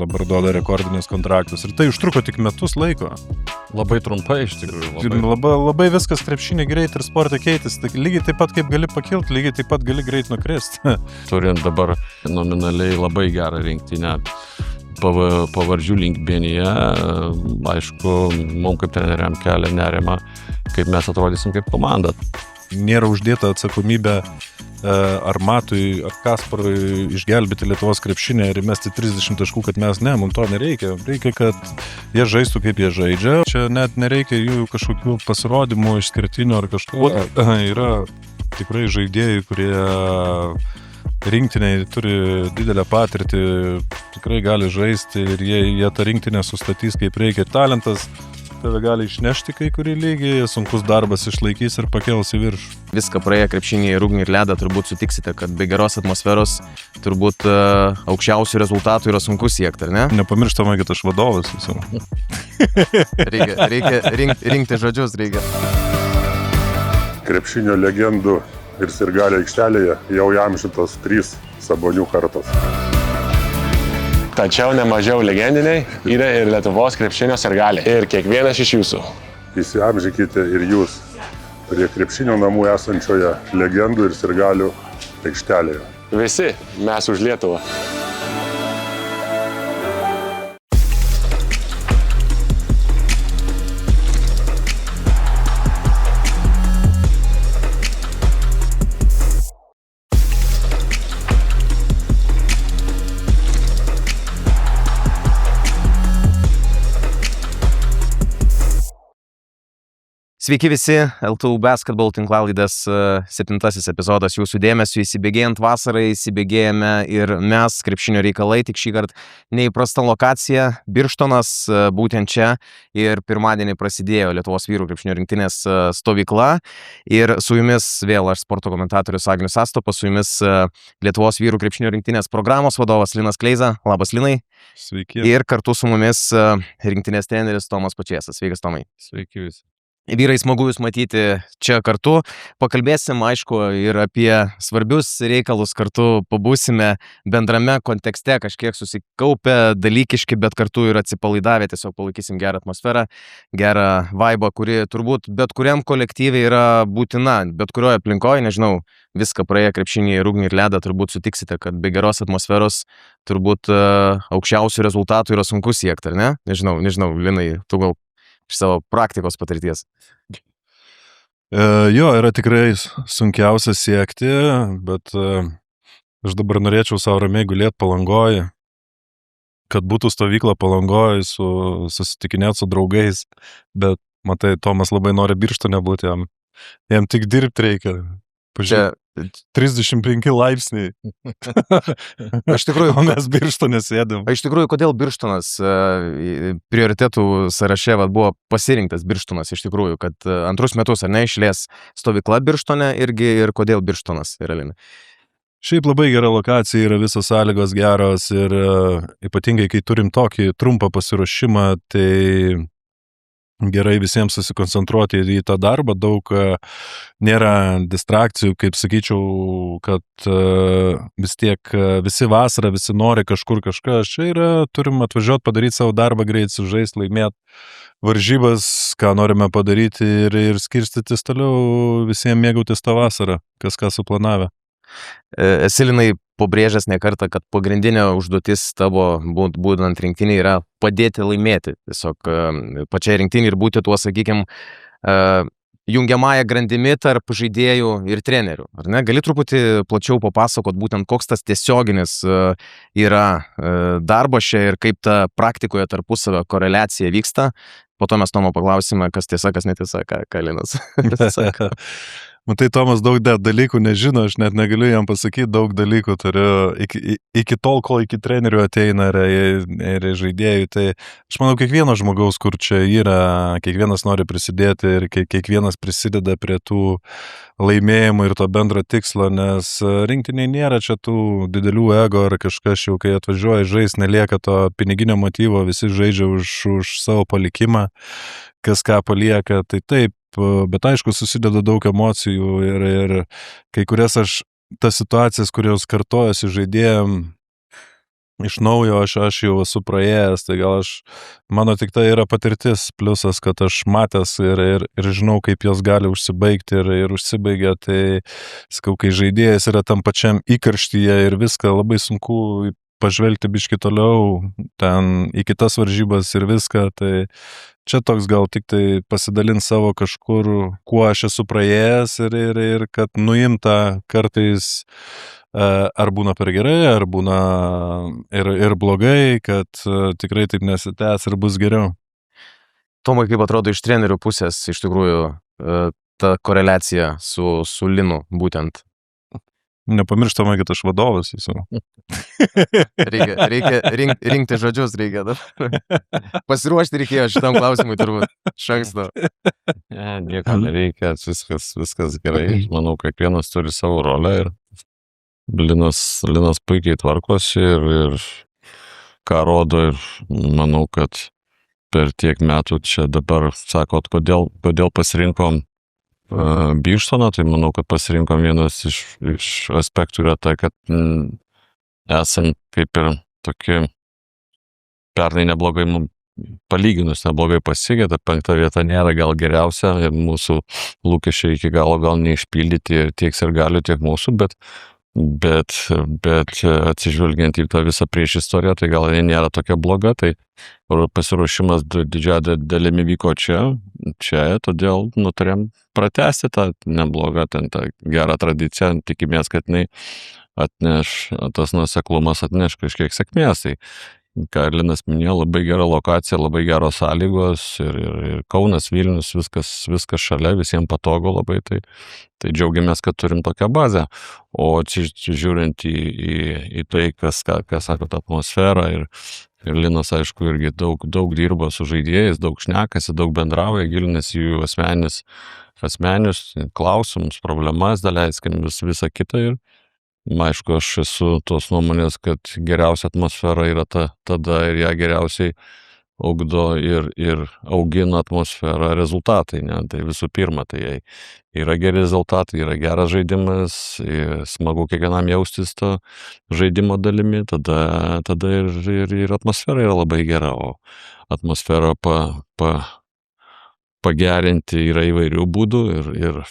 dabar duoda rekordinius kontraktus. Ir tai užtruko tik metus laiko. Labai trumpai iš tikrųjų. Labai viskas krepšinė greit ir sporte keitėsi. Tai lygiai taip pat, kaip gali pakilti, lygiai taip pat gali greit nukristi. Turint dabar nominaliai labai gerą rinktinę pavardžių linkbėnyje, aišku, mums kaip treneriam kelia nerima, kaip mes atrodysim kaip komanda. Nėra uždėta atsakomybė ar Matui, ar Kasparui išgelbėti Lietuvos krepšinę ir įmesti 30 taškų, kad mes mums to nereikia. Reikia, kad jie žaistų, kaip jie žaidžia. Čia net nereikia jų kažkokių pasirodymų išskirtinių ar kažko. Yra tikrai žaidėjai, kurie rinktiniai turi didelę patirtį, tikrai gali žaisti ir jie tą rinktinę sustatys kaip reikia. Talentas tave gali išnešti kai kurį lygį, sunkus darbas išlaikys ir pakels į viršų. Viską praėję krepšinį, ugnį ir ledą, turbūt sutiksite, kad be geros atmosferos turbūt aukščiausių rezultatų yra sunku siekti, ar ne? Nepamirštama, kad aš vadovas visų. Reikia rinkti žodžius, reikia. Krepšinio legendų ir sirgalių aikštelėje jau įamžintos 3 Sabonių kartos. Tačiau nemažiau legendiniai yra ir Lietuvos krepšinio sirgaliai. Ir kiekvienas iš jūsų. Įsiamžinkite ir jūs prie krepšinio namų esančioje legendų ir sirgalių aikštelėje. Visi mes už Lietuvą. Sveiki visi, LTU Basketball tinklalaidės 7 epizodas jūsų dėmesio. Įsibėgėjant vasarai, įsibėgėjame ir mes, krepšinio reikalai, tik šį kartą neįprasta lokacija, Birštonas, būtent čia. Ir pirmadienį prasidėjo Lietuvos vyrų krepšinio rinktinės stovykla. Ir su jumis vėl aš, sporto komentatorius Agnius Astopas, su jumis Lietuvos vyrų krepšinio rinktinės programos vadovas Linas Kleiza. Labas, Linai. Sveiki. Ir kartu su mumis rinktinės treneris Tomas Pačėsas. Sveikas, Tomai. Sveiki visi. Vyrai, smagu jūs matyti čia kartu. Pakalbėsim, aišku, ir apie svarbius reikalus kartu, pabūsime bendrame kontekste, kažkiek susikaupę, dalykiški, bet kartu ir atsipalaidavę, tiesiog palaikysim gerą atmosferą, gerą vaibą, kuri turbūt bet kuriam kolektyviai yra būtina, bet kurioje aplinkoje, nežinau, viską praėję krepšinį, ugnį ir ledą, turbūt sutiksite, kad be geros atmosferos turbūt aukščiausių rezultatų yra sunku siekti, ar ne? Nežinau, Linai, tu gal iš savo praktikos patirties. Jo, yra tikrai sunkiausia siekti, bet aš dabar norėčiau savo ramiai gulėti Palangoje, kad būtų stovykla Palangoje, susitikinėti su draugais, bet matai, Tomas labai nori Birštone būti, jam tik dirbti reikia. Pažiūrėk, 35 laipsniai. Iš tikrųjų, o mes Birštone sėdėm. Iš tikrųjų, kodėl Birštonas prioritetų sąraše buvo pasirinktas Birštonas iš tikrųjų, kad antrus metus ar ne išlės stovykla Birštone irgi ir kodėl Birštonas yra, Lina? Šiaip labai gera lokacija, yra visos sąlygos geros ir ypatingai, kai turim tokį trumpą pasiruošimą, tai gerai visiems susikoncentruoti į tą darbą, daug nėra distrakcijų, kaip sakyčiau, kad vis tiek visi vasarą, visi nori kažkur kažką, čia yra, turim atvažiuoti, padaryti savo darbą greit, sužaisti, laimėti varžybas, ką norime padaryti ir skirstytis toliau visiems mėgautis tą vasarą, kas ką suplanavę. Esi, Linai, pabrėžęs ne kartą, kad pagrindinė užduotis tavo būdant rinktinė yra padėti laimėti. Tiesiog pačiai rinktinė ir būti tuo, sakykime, jungiamąją grandimi tarp žaidėjų ir trenerių. Ar ne? Gali truputį plačiau papasakot būtent, koks tas tiesioginis yra darbas čia ir kaip ta praktikoje tarpusavio koreliacija vyksta. Po to mes Tomo paklausime, kas tiesa, kas netiesa, ką Linas sako. Matai, Tomas daug dalykų nežino, aš net negaliu jam pasakyti, daug dalykų turiu iki tol, kol iki trenerių ateina ir žaidėjų. Tai aš manau, kiekvieno žmogaus, kur čia yra, kiekvienas nori prisidėti ir kiekvienas prisideda prie tų laimėjimų ir to bendro tikslo, nes rinktiniai nėra čia tų didelių ego ar kažkas jau, kai atvažiuoja žais, nelieka to piniginio motyvo, visi žaidžia už savo palikimą, kas ką palieka, tai taip. Bet aišku, susideda daug emocijų ir kai kurias tas situacijas, kurios kartojasi žaidėjom, iš naujo, aš jau esu praėjęs, tai gal mano tik tai yra patirtis, pliusas, kad aš matęs ir žinau, kaip jos gali užsibaigti ir užsibaigia, tai sakau, kai žaidėjas yra tam pačiam įkarštyje ir viską labai sunku pažvelgti biški toliau, ten į kitas varžybas ir viską, tai čia toks gal tik tai pasidalint savo kažkur, kuo aš esu praėjęs ir kad nuimta kartais ar būna per gerai, ar būna ir blogai, kad tikrai taip nesitęs ir bus geriau. Tomai, kaip atrodo iš trenerių pusės, iš tikrųjų, ta koreliacija su Linu būtent? Nepamirštama, kad aš vadovas esu. Reikia rinkti žodžius, reikia. Pasiruošti reikėjo šitam klausimui turbūt šanksto. Nieko nereikia, viskas gerai. Manau, kiekvienas turi savo rolę ir Linas puikiai tvarkosi ir ką rodo ir manau, kad per tiek metų čia dabar sakot, kodėl pasirinkom Birštoną, tai manau, kad pasirinkom vienas iš aspektų yra tai, kad esam kaip ir tokie pernai neblogai, palyginus neblogai pasiekė, ta 5 vieta nėra gal geriausia ir mūsų lūkesčiai iki galo gal neišpildyti tiek sirgalių, tiek mūsų, bet atsižvelgiant į tą visą priešistoriją, tai gal jie nėra tokia bloga, tai pasiruošimas didžiąją dalimi vyko čia, todėl nutarėm pratęsti tą neblogą, tą gerą tradiciją, tikimės, kad tas nuoseklumas atneš kažkiek sėkmės, tai ką Linas minėjo, labai gera lokacija, labai geros sąlygos ir Kaunas, Vilnius, viskas šalia, visiems patogu labai, tai džiaugiamės, kad turim tokią bazę. O žiūrint į tai, kas sako, tą atmosferą ir Linas, aišku, irgi daug dirbo su žaidėjais, daug šnekasi, daug bendrauja, gilinasi jų asmenius klausimus, problemas, daleiskim visą kitą ir aišku, aš esu tos nuomonės, kad geriausia atmosfera yra tada ir ją geriausiai ugdo ir augina atmosferą rezultatai, ne? Tai visų pirma, tai yra geri rezultatai, yra geras žaidimas, smagu kiekvienam jaustis to žaidimo dalimi, tada ir atmosfera yra labai gera, o atmosferą pagerinti yra įvairių būdų ir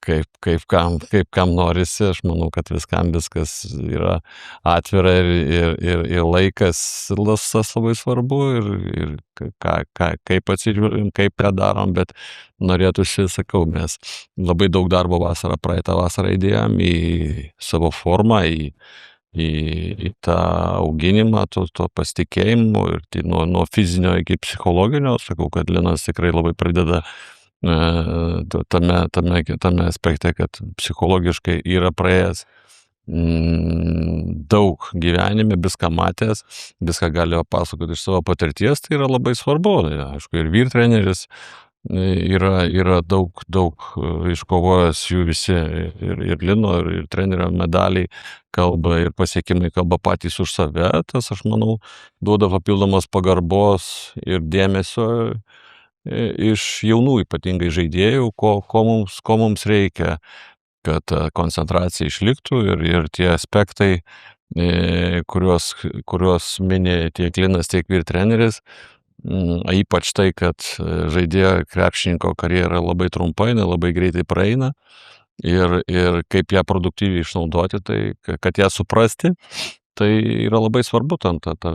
kaip kam norisi, aš manau, kad viskas yra atvira ir laikas tas labai svarbu ir kaip atsižvelgiam, kaip ką darom, bet norėtųsi, sakau, mes labai daug darbo praeitą vasarą įdėjom į savo formą, į tą auginimą, to pasitikėjimo ir nuo fizinio iki psichologinio, sakau, kad Linas tikrai labai prideda tame aspekte, kad psichologiškai yra praėjęs daug gyvenime, viską matęs, viską gali pasakoti iš savo patirties, tai yra labai svarbu. Aišku, ir vyr treneris yra daug iškovojęs jų visi ir Lino, ir trenerio medaliai kalba ir pasiekimai kalba patys už save, tas, aš manau, duoda papildomos pagarbos ir dėmesio iš jaunų ypatingai žaidėjų, ko mums reikia, kad koncentracija išliktų ir tie aspektai, kuriuos minė tiek Linas, tiek vyr treneris, ypač tai, kad žaidėjo krepšininko karjera labai trumpai, labai greitai praeina ir kaip ją produktyviai išnaudoti, tai kad ją suprasti, tai yra labai svarbu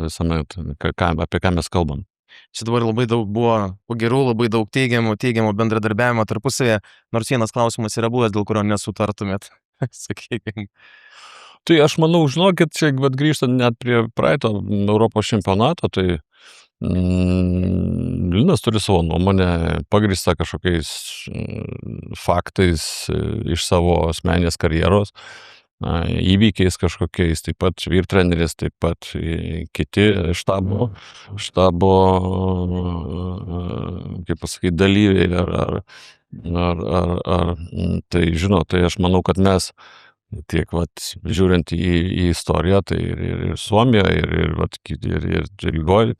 visame, apie ką mes kalbam. Čia dabar labai daug buvo gerų, labai daug teigiamų bendradarbiavimo tarpusavėje, nors vienas klausimas yra buvęs, dėl kurio nesutartumėt, sakykime. Tai aš manau, žinokit, čia grįžtant net prie praeito Europos čempionato, tai Linas turi savo nuomonę, pagrįstą kažkokiais faktais iš savo asmeninės karjeros, įvykiais kažkokiais, taip pat vyr treneris, taip pat kiti štabo, kaip pasakyti, dalyviai ar tai, žinot, tai aš manau, kad mes tiek, žiūrint į istoriją, tai ir Suomijoje, ir Rygoje,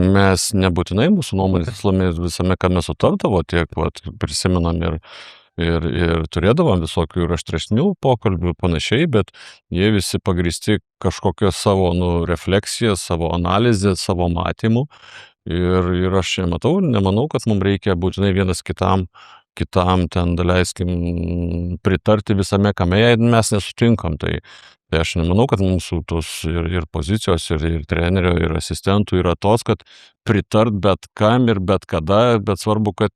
mes nebūtinai mūsų nuomonės visame, ką mes sutardavo, tiek prisimenam ir ir turėdavom visokių ir aštresnių pokalbių ir panašiai, bet jie visi pagrįsti kažkokio savo refleksiją, savo analizę, savo matymų. Ir aš čia nemanau, kad mums reikia būtinai vienas kitam ten, daleiskim, pritarti visame, kame, jei mes nesutinkam. Tai aš nemanau, kad mūsų tos ir pozicijos, ir trenerio, ir asistentų yra tos, kad pritart bet kam ir bet kada, bet svarbu, kad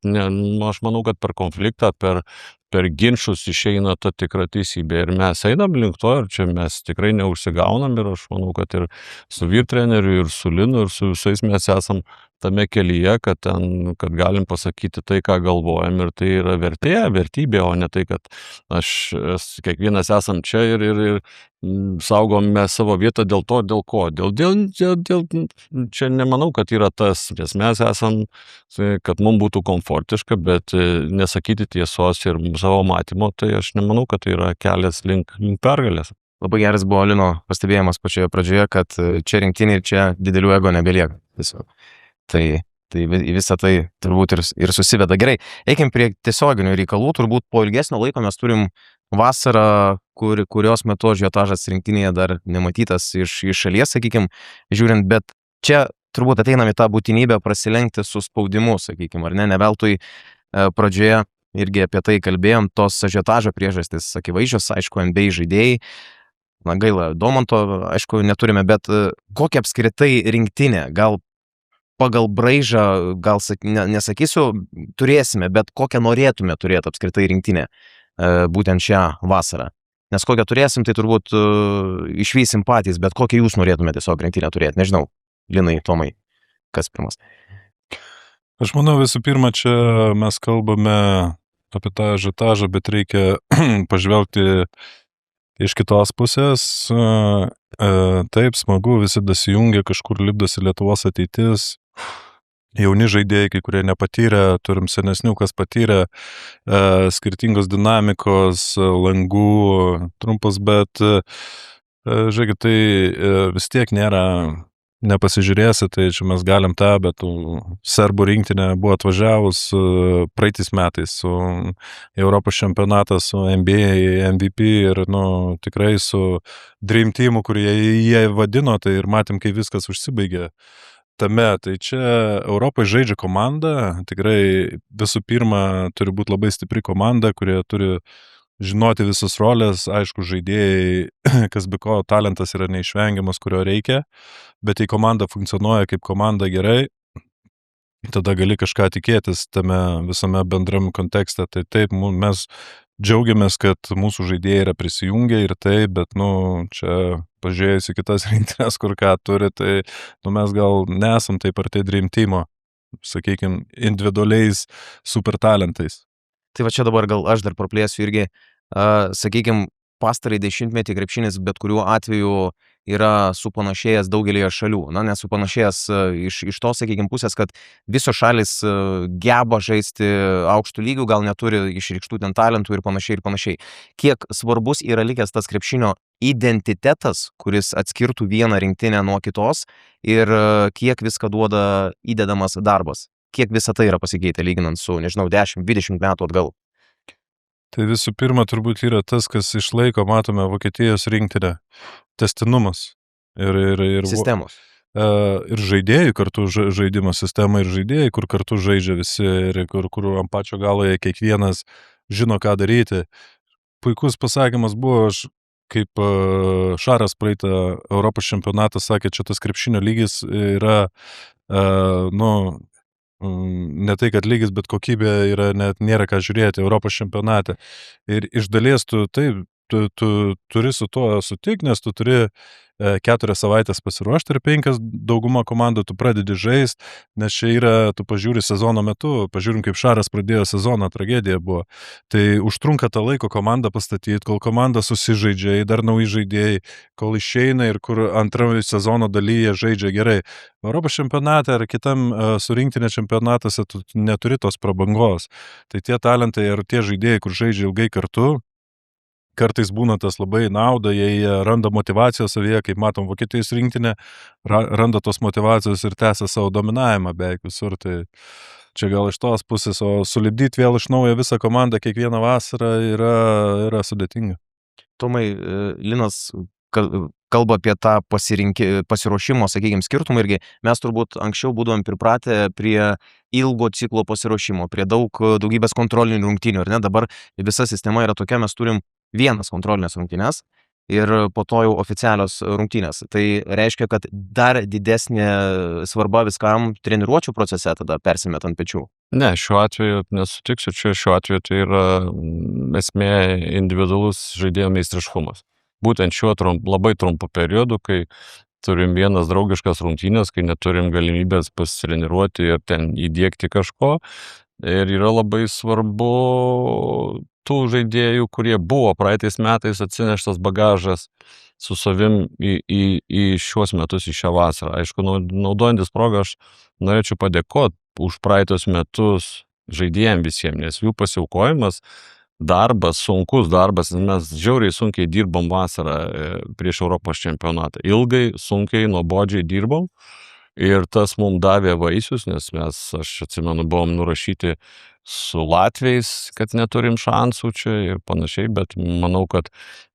aš manau, kad per konfliktą, per ginčus išeina ta tikra teisybė. Ir mes einam link to, ir čia mes tikrai neužsigaunam, ir aš manau, kad ir su vyrtreneriu, ir su Linu, ir su visais mes esam tame kelyje, kad galim pasakyti tai, ką galvojam, ir tai yra vertybė, o ne tai, kad kiekvienas esam čia ir saugome savo vietą dėl to, dėl ko. Čia nemanau, kad yra tas, nes mes esam, kad mums būtų komfortiška, bet nesakyti tiesos ir savo matymo, tai aš nemanau, kad tai yra kelias link pergalės. Labai geras buvo Lino pastebėjimas pačioje pradžioje, kad čia rinktinė ir čia didelių ego nebelieka. Tai visą tai turbūt ir susiveda. Gerai, eikim prie tiesioginių reikalų. Turbūt po ilgesnio laiko mes turim vasarą, kurios metu ažiotažas rinktinėje dar nematytas iš šalies, sakykim, žiūrint, bet čia turbūt ateinam į tą būtinybę prasilenkti su spaudimu, sakykim, ar ne veltui pradžioje irgi apie tai kalbėjom, tos ažiotažo priežastys akivaizdžios, aišku, NBA žaidėjai, gaila, Domanto, aišku, neturime, bet kokia apskritai rinktinė, gal pagal braižą, gal nesakysiu, turėsime, bet kokią norėtume turėti apskritai rinktinę būtent šią vasarą. Nes kokią turėsim, tai turbūt išvysim patys, bet kokią jūs norėtume tiesiog rinktinę turėti. Nežinau, Linai, Tomai, kas pirmas? Aš manau, visų pirma, čia mes kalbame apie tą ažiotažą, bet reikia pažvelgti iš kitos pusės. Taip, smagu, visi dasijungia, kažkur lipdosi Lietuvos ateitis. Jauni žaidėjai, kai kurie nepatyrė, turim senesnių, kas patyrė, skirtingos dinamikos, langų, trumpas, bet žiūrėkit, tai vis tiek nepasižiūrėsi, tai čia mes galim tą, bet serbų rinktinė buvo atvažiavus praeitais metais su Europos čempionatas, su NBA, MVP ir tikrai su Dream Teamu, kurį jie vadino, tai ir matėm, kai viskas užsibaigė tame. Tai čia Europai žaidžia komanda, tikrai visų pirma turi būti labai stipri komanda, kurie turi žinoti visas rolės, aišku, žaidėjai, kas be ko, talentas yra neišvengiamas, kurio reikia, bet jei komanda funkcionuoja kaip komanda gerai, tada gali kažką tikėtis tame visame bendram kontekste. Tai taip, mes džiaugiamės, kad mūsų žaidėjai yra prisijungę ir taip, bet, čia pažiūrėjus į kitas rinktinės, kur ką turi, tai, mes gal nesam taip arti Dream Teamo, sakykime, individualiais super talentais. Tai va čia dabar gal aš dar praplėsiu irgi, sakykime, pastarąjį dešimtmetį krepšinis bet kuriuo atveju yra supanašėjęs daugelėje šalių. Nesupanašėjęs iš to, sakykime, pusės, kad visos šalis geba žaisti aukštų lygių, gal neturi išreikštų ten talentų ir panašiai. Kiek svarbus yra likęs tas krepšinio identitetas, kuris atskirtų vieną rinktinę nuo kitos, ir kiek viską duoda įdedamas darbas. Kiek visą tai yra pasikeitę, lyginant su, 10-20 metų atgal. Tai visų pirma, turbūt yra tas, kas išlaiko, matome, Vokietijos rinktinę. Tęstinumas. Ir sistemos. Ir žaidėjai kartu žaidimo sistema, ir žaidėjai, kur kartu žaidžia visi, ir kur ant pačio galoje kiekvienas žino, ką daryti. Puikus pasakymas buvo, aš kaip Šaras praeitą Europos čempionatą sakė, čia tas krepšinio lygis yra, ne tai, kad lygis, bet kokybė yra, net nėra ką žiūrėti Europos čempionate. Ir iš dalies tu turi su tuo sutikti, nes tu turi 4 savaitės pasiruošti ir 5 dauguma komandų tu pradedi žaisti, nes čia yra, tu pažiūri sezono metu, pažiūrim, kaip Šaras pradėjo sezoną, tragedija buvo. Tai užtrunka tą laiko komandą pastatyti, kol komanda susižaidžia, dar nauji žaidėjai, kol išeina ir kur antrojo sezono dalyje žaidžia gerai. Europos čempionate ar kitam surinktinė čempionatuose tu neturi tos prabangos. Tai tie talentai ar tie žaidėjai, kur žaidžia ilgai kartu, kartais būna tas labai nauda, jei randa motivacijos savyje, kaip matom, Vokietijos rinktinė randa tos motivacijos ir tęsia savo dominavimą beveik visur. Tai čia gal iš tos pusės, o sulibdyti vėl iš naujo visą komandą kiekvieną vasarą yra sudėtinga. Tomai, Linas kalba apie tą pasiruošimo, sakykime, skirtumą irgi. Mes turbūt anksčiau būdavom pripratę prie ilgo ciklo pasiruošimo, prie daugybės kontrolinių rungtynių, ar ne? Dabar visa sistema yra tokia, mes turim vienas kontrolinės rungtynės ir po to jau oficialios rungtynės. Tai reiškia, kad dar didesnė svarba viskam treniruočių procese tada persimet ant pečių. Ne, šiuo atveju nesutiksiu, šiuo atveju tai yra esmė individualus žaidėjo meistriškumas. Būtent šiuo labai trumpu periodu, kai turim vienas draugiškas rungtynės, kai neturim galimybės pasitreniruoti ir ten įdiegti kažko. Ir yra labai svarbu tų žaidėjų, kurie buvo praeitais metais atsineštas bagažas su savim į šiuos metus, į šią vasarą. Aišku, naudojantis progą, aš norėčiau padėkoti už praeitus metus žaidėjams visiems, nes jų pasiaukojimas, darbas, sunkus darbas, mes žiauriai sunkiai dirbom vasarą prieš Europos čempionatą. Ilgai, sunkiai, nuobodžiai dirbom. Ir tas mums davė vaisius, nes aš atsimenu, buvom nurašyti su latviais, kad neturim šansų čia ir panašiai, bet manau, kad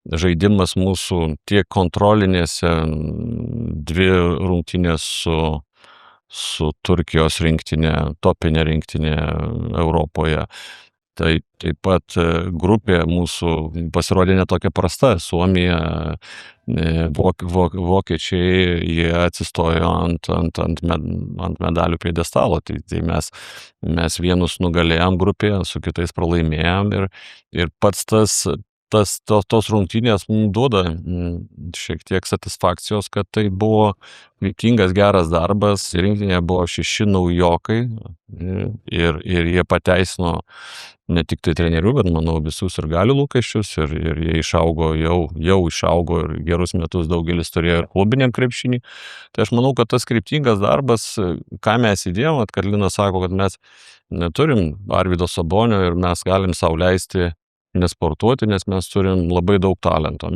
žaidimas mūsų tiek kontrolinėse dvi rungtynės su Turkijos rinktinė, topinė rinktinė Europoje. Tai taip pat grupė mūsų pasirodė netokia prasta. Suomija, vokiečiai, jie atsistojo ant medalių pjedestalo. Tai mes vienus nugalėjom grupėje, su kitais pralaimėjom ir pats tos rungtynės mums duoda šiek tiek satisfakcijos, kad tai buvo kryptingas geras darbas, rinktinėje buvo 6 naujokai ir jie pateisino ne tik tai trenerių, bet manau visus ir galių lūkesčius ir jie išaugo, jau išaugo ir gerus metus daugelis turėjo ir klubiniam krepšinį. Tai aš manau, kad tas kryptingas darbas, ką mes įdėjom, kad Linas sako, kad mes neturim Arvydo Sabonio ir mes galim sau leisti nesportuoti, nes mes turim labai daug talento.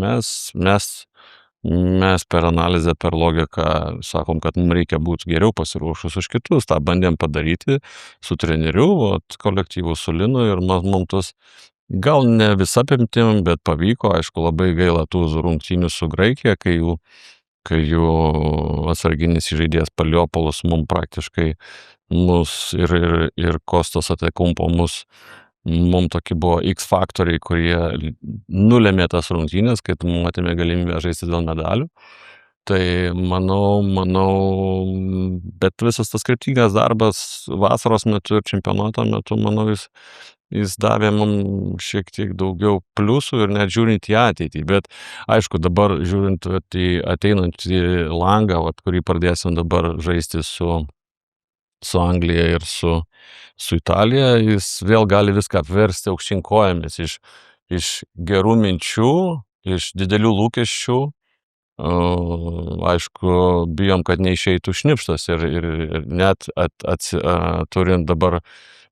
Mes per analizę, per logiką sakom, kad mums reikia būti geriau pasiruošus už kitus. Ta bandėm padaryti su treneriu, kolektyvu su Linu ir mums tas gal ne visa apimtim, bet pavyko. Aišku, labai gaila tų rungtynių su Graikija, kai jų atsarginis žaidėjas Paliopoulos mums praktiškai ir Kostas Atekumpo mums tokie buvo X faktoriai, kurie nulėmė tas rungtynės, kai matėme galimybę žaisti dėl medalių. Tai manau, bet visas tas kryptingas darbas vasaros metu ir čempionato metu, manau, jis davė mums šiek tiek daugiau pliusų ir net žiūrint į ateitį. Bet aišku, dabar žiūrint į ateinantį langą, kurį pradėsim dabar žaisti su Anglija ir su Italija, jis vėl gali viską apversti aukštyn kojomis iš gerų minčių, iš didelių lūkesčių. Aišku, bijom, kad neišeitų šnipštas ir net turint dabar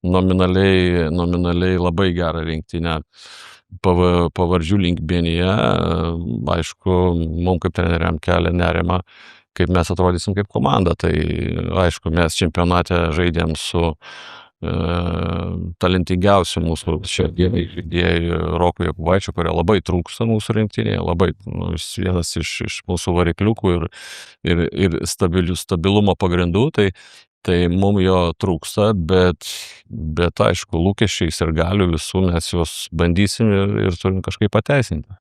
nominaliai labai gerą rinktinę pavardžių linkbėnyje, aišku, mums kaip treneriam kelia nerimą, kaip mes atrodysim kaip komanda. Tai aišku, mes čempionate žaidėm su talentingiausiu mūsų žaidėjų Roku Jokubaičiu, kurio labai trūksta mūsų rinktinėje, labai vienas iš mūsų varikliukų ir stabilumo pagrindų, tai mums jo trūksta, bet aišku, lūkesčiais ir galių visų mes juos bandysim ir turim kažkaip pateisinti.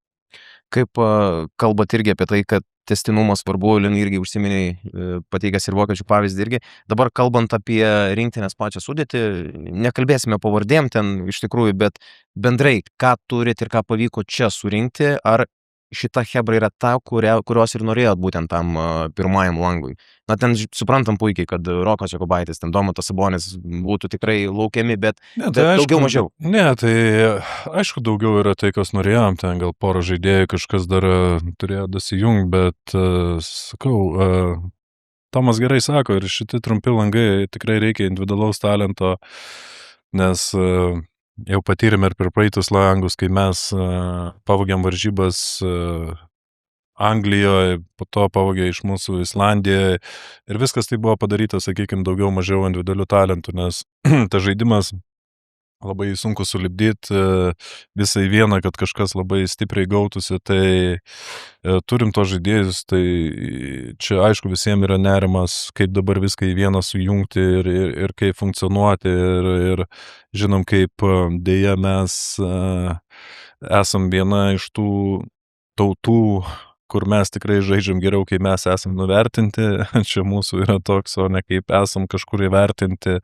Kaip kalbat irgi apie tai, kad tęstinumas svarbu, Linai irgi užsiminiai, pateikęs ir vokiečių pavyzdį irgi. Dabar kalbant apie rinktinės pačią sudėtį, nekalbėsime pavardėm ten iš tikrųjų, bet bendrai, ką turit ir ką pavyko čia surinkti, ar šita chebra yra ta, kurios ir norėjot būtent tam pirmajam langui. Na, ten suprantam puikiai, kad Rokas Jokubaitis, ten Domantas Sabonis būtų tikrai laukiami, bet daugiau mažiau. Ne, tai aišku, daugiau yra tai, kas norėjom, ten gal porą žaidėjų kažkas dar turėjo dasijungti, bet sakau, Tomas gerai sako, ir šitie trumpi langai tikrai reikia individualaus talento, nes jau patyrėme ir per praeitus langus, kai mes pavogėm varžybas Anglijoje, po to pavogė iš mūsų Islandijoje ir viskas tai buvo padaryta, sakykime, daugiau mažiau individualių talentų, nes tas žaidimas labai sunku sulipdyti visą į vieną, kad kažkas labai stipriai gautųsi, tai turim to žaidėjus, tai čia aišku visiems yra nerimas, kaip dabar viską į vieną sujungti ir kaip funkcionuoti ir žinom, kaip dėja mes esam viena iš tų tautų, kur mes tikrai žaidžiam geriau, kai mes esam nuvertinti, čia mūsų yra toks, o ne kaip esam kažkur įvertinti,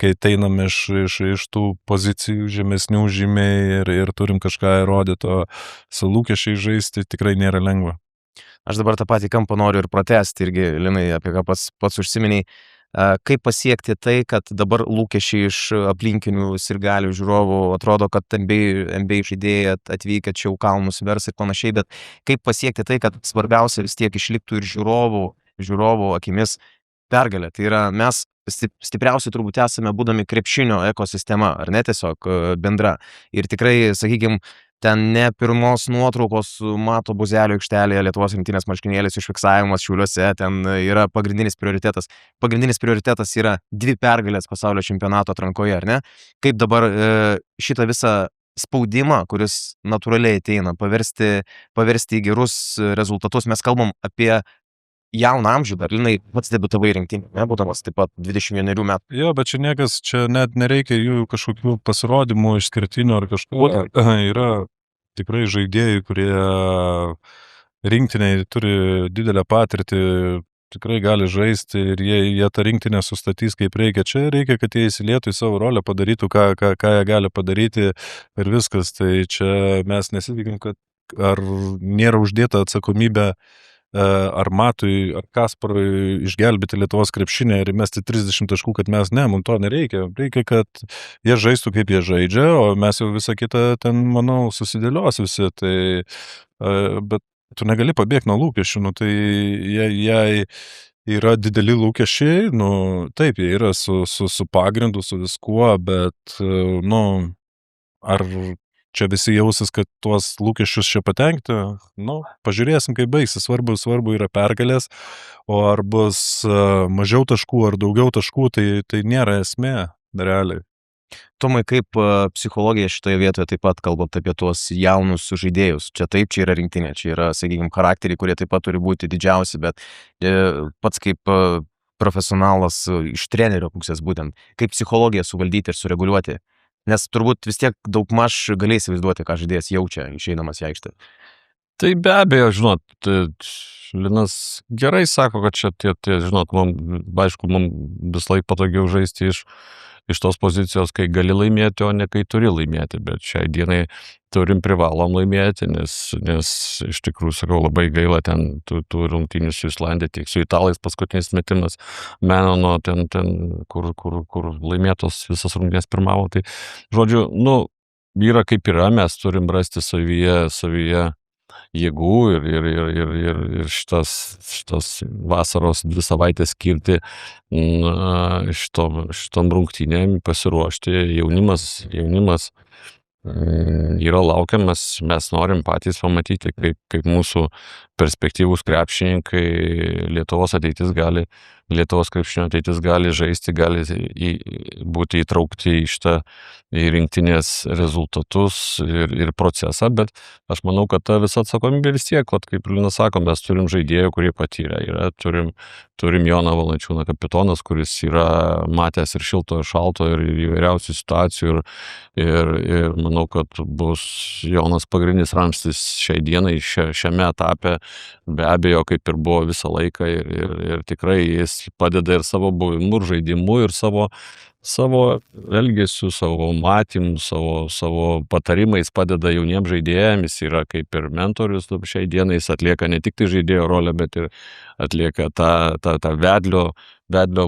kai einam iš tų pozicijų žemesnių žymiai ir turim kažką įrodyti, o su lūkesčiai žaisti tikrai nėra lengva. Aš dabar tą patį kampą noriu ir pratęsti, irgi, Linai, apie ką pats užsiminiai. Kaip pasiekti tai, kad dabar lūkesčiai iš aplinkinių sirgalių žiūrovų atrodo, kad NBA žaidėjai atvykę čia jau kalnus vers ir panašiai, bet kaip pasiekti tai, kad svarbiausia vis tiek išliktų ir žiūrovų akimis pergalė. Tai yra, mes stipriausiai turbūt esame būdami krepšinio ekosistema, ar ne tiesiog bendra. Ir tikrai, sakykime, ten ne pirmos nuotraukos Mato Buzelio aikštelėje Lietuvos rinktinės marškinėlis užfiksavimas Šiauliuose, ten yra pagrindinis prioritetas. Pagrindinis prioritetas yra 2 pergalės pasaulio čempionato atrankoje, ar ne? Kaip dabar šitą visą spaudimą, kuris natūraliai ateina, paversti į gerus rezultatus. Mes kalbam apie jauną amžių, dar Linai pats debiutavai rinktinį, būdamas taip pat 21 metų. Jo, bet čia net nereikia jų kažkokių pasirodymų išskirtinių ar kažko. Yra tikrai žaidėjai, kurie rinktiniai turi didelę patirtį, tikrai gali žaisti ir jie tą rinktinę sustatys kaip reikia. Čia reikia, kad jie įsilietų į savo rolę, padarytų, ką jie gali padaryti ir viskas. Tai čia mes nesitikim, kad ar nėra uždėta atsakomybė ar Matui, ar Kasparui išgelbėti Lietuvos krepšinę ir įmesti 30 taškų, kad mes mums to nereikia. Reikia, kad jie žaistų, kaip jie žaidžia, o mes jau visą kitą ten, manau, susidėlios visi. Tai, bet tu negali pabėgti nuo lūkesčių, tai jei yra dideli lūkesčiai, taip, jie yra su pagrindu, su viskuo, bet, ar čia visi jausis, kad tuos lūkesčius čia patengti, pažiūrėsim, kaip baigsis. Svarbu yra pergalės, o ar bus mažiau taškų ar daugiau taškų, tai nėra esmė, realiai. Tomai, kaip psichologija šitoje vietoje taip pat kalbant apie tuos jaunus žaidėjus? Čia yra rinktinė, čia yra, sakykime, charakteriai, kurie taip pat turi būti didžiausi, bet pats kaip profesionalas iš trenerio pusės būtent, kaip psichologiją suvaldyti ir sureguliuoti? Nes turbūt vis tiek daugmaž galės įsivaizduoti, ką žaidėjas jaučia išeidamas į aikštę. Tai be abejo, žinot, Linas gerai sako, kad čia žinot, aišku, mums vis laik patogiau žaisti iš tos pozicijos, kai gali laimėti, o ne kai turi laimėti, bet šiai dienai privalom laimėti, nes iš tikrųjų, sakau, labai gaila ten tų rungtynių su Islandija, tiek su Italais paskutinis metimas Menono, ten kur laimėtos visas rungtynės pirmavo. Tai, žodžiu, yra kaip yra, mes turim rasti savyje jėgų ir šitas vasaros 2 savaitės skirti šitom rungtynėm pasiruošti. Jaunimas yra laukiamas, mes norim patys pamatyti, kaip mūsų perspektyvūs krepšininkai Lietuvos krepšinio ateitis gali žaisti, gali būti įtraukti į rinktinės rezultatus ir procesą, bet aš manau, kad ta visa atsakomybė vis tiek, kaip Linas sako, mes turim žaidėjų, kurie patyrę yra, turim Joną Valančiūną kapitonas, kuris yra matęs ir šilto, ir šalto, ir įvairiausių situacijų, ir manau, kad bus Jonas pagrindinis ramstis šiai dienai, šiame etape, be abejo, kaip ir buvo visą laiką, ir tikrai jis padeda ir savo buvimu, ir žaidimu, ir savo elgesiu, savo matymu, savo patarimais padeda jauniems žaidėjams, jis yra kaip ir mentorius, šiai dienai jis atlieka ne tik tai žaidėjo rolę, bet ir atlieka tą vedlio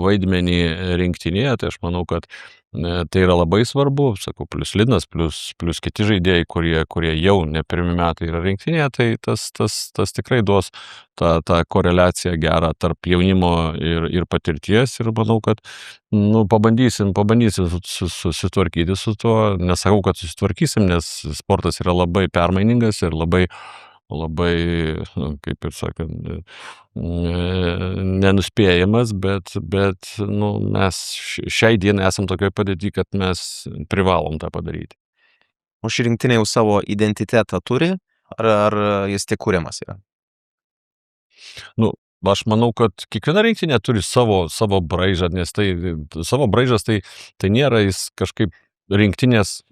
vaidmenį rinktinėje, tai aš manau, kad tai yra labai svarbu, sakau, plius Linas, plius kiti žaidėjai, kurie jau ne pirmi metai yra rinktinėje, tai tas tikrai duos tą koreliaciją gerą tarp jaunimo ir patirties, ir manau, kad pabandysim susitvarkyti su tuo. Nesakau, kad susitvarkysim, nes sportas yra labai permainingas ir labai labai, kaip ir sakant, nenuspėjamas, bet mes šiai dienai esam tokioj padėty, kad mes privalom tą padaryti. O ši rinktinė jau savo identitetą turi, ar jis tik kuriamas yra? Aš manau, kad kiekviena rinktinė turi savo braižą, nes savo braižas tai nėra jis kažkaip rinktinės,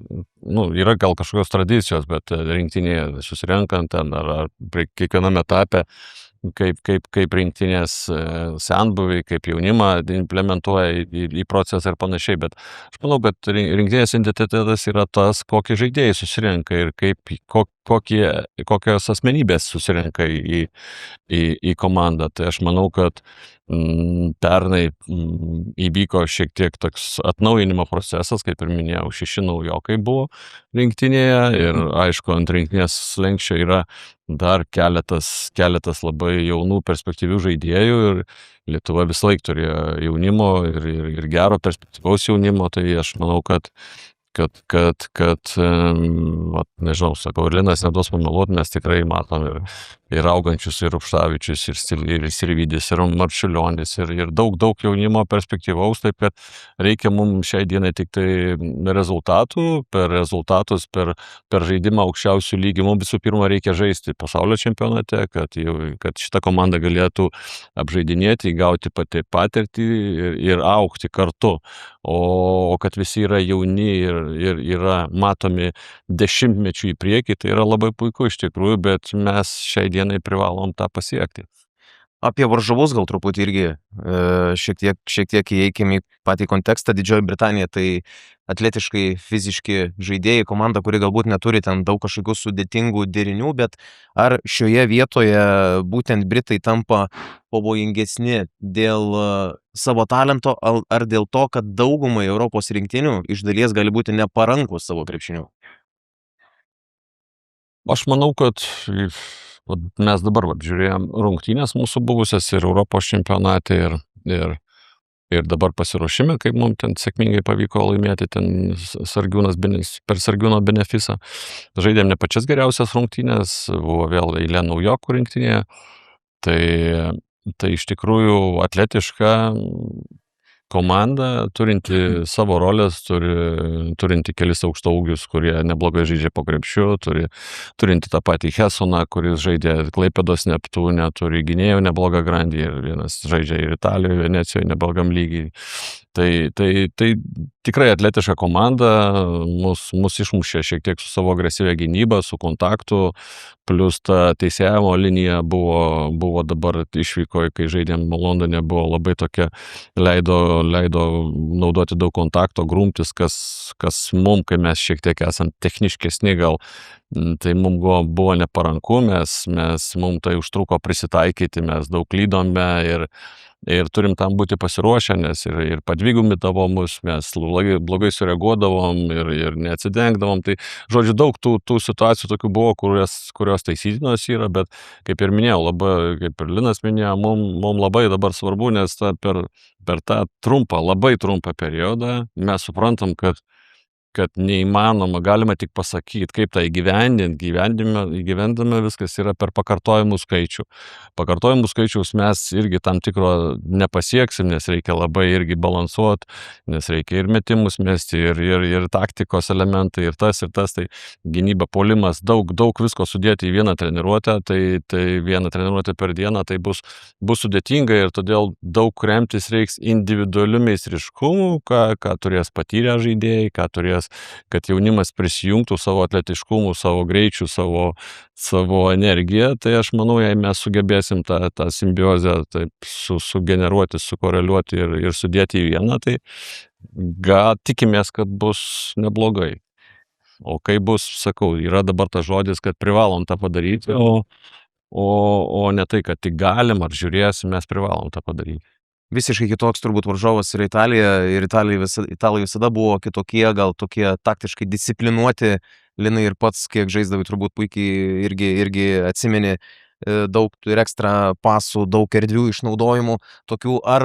yra gal kažkokios tradicijos, bet rinktinėje susirenkant ten ar prie kiekviename etape, kaip rinktinės senbuviai, kaip jaunimą implementuoja į procesą ir panašiai, bet aš manau, kad rinktinės identitetas yra tas, kokie žaidėjai susirenka ir kokios asmenybės susirenka į komandą. Tai aš manau, kad pernai įvyko šiek tiek toks atnaujinimo procesas, kaip ir minėjau, 6 naujokai buvo rinktinėje ir aišku, ant rinktinės slenksčio yra dar keletas labai jaunų perspektyvių žaidėjų ir Lietuva visąlaik turėjo jaunimo ir gero perspektyvaus jaunimo, tai aš manau, kad nežinau, sakau, ir Linas neduos pameluot, mes tikrai matom ir augančius, ir Rupštavičius, ir Sirvydis, ir Marčiulionis, ir daug jaunimo perspektyvaus, taip kad reikia mums šiai dienai tik tai rezultatų, per rezultatus, per žaidimą aukščiausių lygių. Mums visų pirma reikia žaisti pasaulio čempionate, kad šita komanda galėtų apžaidinėti, įgauti patirtį ir augti kartu. O kad visi yra jauni ir yra matomi dešimtmečių į priekį, tai yra labai puiku iš tikrųjų, bet mes šiai dienai privalom tą pasiekti. Apie varžovus gal truputį irgi šiek tiek įeikim į patį kontekstą. Didžioji Britanija tai atletiškai, fiziški žaidėjai, komanda, kuri galbūt neturi ten daug kažkokių sudėtingų derinių, bet ar šioje vietoje būtent Britai tampa pavojingesni dėl savo talento, ar dėl to, kad daugumai Europos rinktinių iš dalies gali būti neparankus savo krepšiniu? Aš manau, kad mes dabar žiūrėjom rungtynės mūsų buvusias ir Europos čempionate ir dabar pasiruošime, kaip mums ten sėkmingai pavyko laimėti ten per Sargiūno benefisą. Žaidėm ne pačias geriausias rungtynės, buvo vėl eilė naujokų rinktinėje. Tai iš tikrųjų atletiška komanda, turinti savo rolės, turinti kelis aukštaūgius, kurie neblogai žaidžia po krepšiu, turinti tą patį Hesoną, kuris žaidė Klaipėdos Neptūne, turi gynėjų neblogą grandį ir vienas žaidžia ir Italijoje, Venecijoje neblogam lygiai. Tai tikrai atletiška komanda, mus išmušė šiek tiek su savo agresyvia gynyba, su kontaktu, plus ta teisėjimo linija buvo dabar išvykoje, kai žaidėm Londone, buvo labai tokia, leido naudoti daug kontakto, grumtis, kas mum, kai mes šiek tiek esam techniškesni gal, tai mum buvo neparanku, mum tai užtruko prisitaikyti, mes daug klydome ir turim tam būti pasiruošę, nes ir padvigumindavo mus, mes blogai sureaguodavom ir neatsidengdavom. Tai, žodžiu, daug tų situacijų tokių buvo, kurios taisytinos yra, bet kaip ir minėjau, kaip ir Linas minėjo, mum labai dabar svarbu, nes per tą labai trumpą periodą mes suprantam, kad neįmanoma, galima tik pasakyti, kaip tai įgyvendiname viskas yra per pakartojimų skaičių. Pakartojimų skaičiaus mes irgi tam tikro nepasieksim, nes reikia labai irgi balansuoti, nes reikia ir metimus mesti, ir taktikos elementai, ir tas, tai gynyba, puolimas, daug visko sudėti į vieną treniruotę, tai vieną treniruotę per dieną, tai bus sudėtinga ir todėl daug remtis reiks individualiu meistriškumu, ką turės patyrę žaidėjai, ką turės, kad jaunimas prisijungtų savo atletiškumu, savo greičiu, savo energiją, tai aš manau, jei mes sugebėsim tą simbiozę taip sugeneruoti, sukoreliuoti ir sudėti į vieną, tai tikimės, kad bus neblogai. O kai bus, sakau, yra dabar tas žodis, kad privalom tą padaryti, o ne tai, kad tik galim ar žiūrėsim, mes privalom tą padaryti. Visiškai kitoks turbūt varžovas yra Italija ir italai visada buvo kitokie, gal tokie taktiškai disciplinuoti. Linai ir pats, kiek žaisdavai, turbūt puikiai irgi atsimeni daug ir ekstra pasų, daug erdvių išnaudojimų tokių. Ar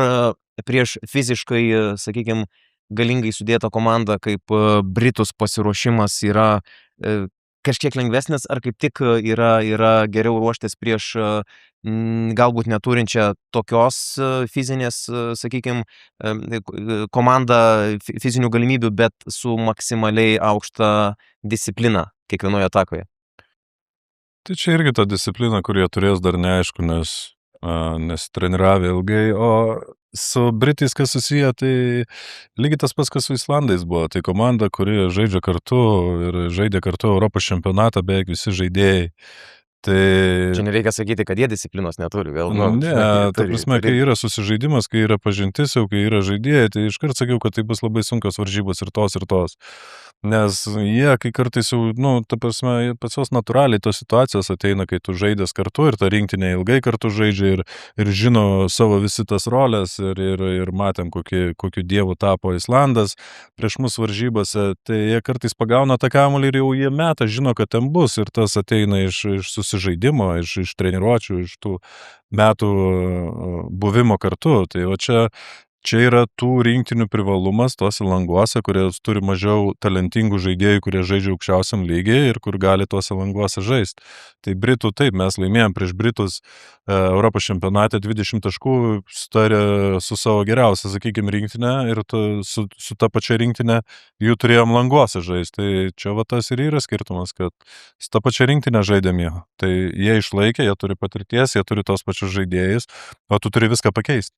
prieš fiziškai, sakykime, galingai sudėtą komandą kaip Britus pasiruošimas yra kažkiek lengvesnis, ar kaip tik yra geriau ruoštis prieš galbūt neturinčią tokios fizinės, sakykime, komandą fizinių galimybių, bet su maksimaliai aukšta disciplina kiekvienoje atakoje? Tai čia irgi ta disciplina, kurie turės dar neaišku, nes treniravė ilgai, o su Britais kas susiję, tai lygiai tas pats, kas su Islandais buvo. Tai komanda, kuri žaidžia kartu ir žaidė kartu Europos čempionatą, beveik visi žaidėjai. Tai... Čia nereikia sakyti, kad jie disciplinos neturi, vėl. Ne, ta prasme, kai yra susižaidimas, kai yra pažintis, jau kai yra žaidėjai, tai iškart sakiau, kad tai bus labai sunkios varžybos ir tos. Nes jie, kai kartais jau, ta prasme, pas juos natūraliai tos situacijos ateina, kai tu žaidės kartu ir ta rinktinė ilgai kartu žaidžia ir žino savo visi tas rolės ir matėm, kokiu dievu tapo Islandas prieš mus varžybose, tai jie kartais pagauna tą kamuolį ir jau jie meta, žino, kad ten bus ir tas ateina iš susižaidimo, iš treniruočių, iš tų metų buvimo kartu. Tai o čia yra tų rinktinių privalumas tuose languose, kurie turi mažiau talentingų žaidėjų, kurie žaidžia aukščiausiam lygiai ir kur gali tuose languose žaisti. Tai Britų taip, mes laimėjom prieš Britus Europos čempionate 20 taškų, sutarė su savo geriausia, sakykime, rinktinė ir su ta pačia rinktinė jų turėjom languose žaisti. Tai čia va tas ir yra skirtumas, kad su ta pačia rinktinė žaidėm jie. Tai jie išlaikė, jie turi patirties, jie turi tos pačius žaidėjus, o tu turi viską pakeisti.